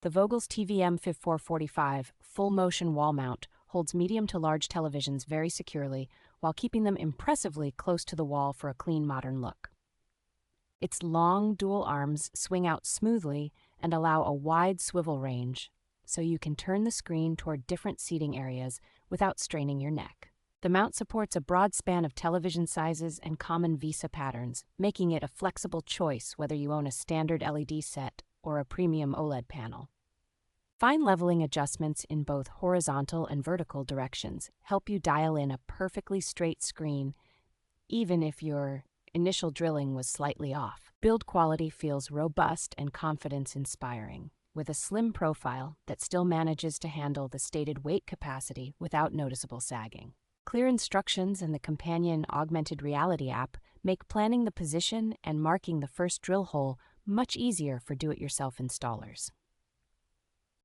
The Vogels TVM 445 full motion wall mount holds medium to large televisions very securely while keeping them impressively close to the wall for a clean modern look. Its long dual arms swing out smoothly and allow a wide swivel range, so you can turn the screen toward different seating areas without straining your neck. The mount supports a broad span of television sizes and common VESA patterns, making it a flexible choice whether you own a standard LED set or a premium OLED panel. Fine leveling adjustments in both horizontal and vertical directions help you dial in a perfectly straight screen, even if your initial drilling was slightly off. Build quality feels robust and confidence-inspiring, with a slim profile that still manages to handle the stated weight capacity without noticeable sagging. Clear instructions and the companion augmented reality app make planning the position and marking the first drill hole much easier for do-it-yourself installers.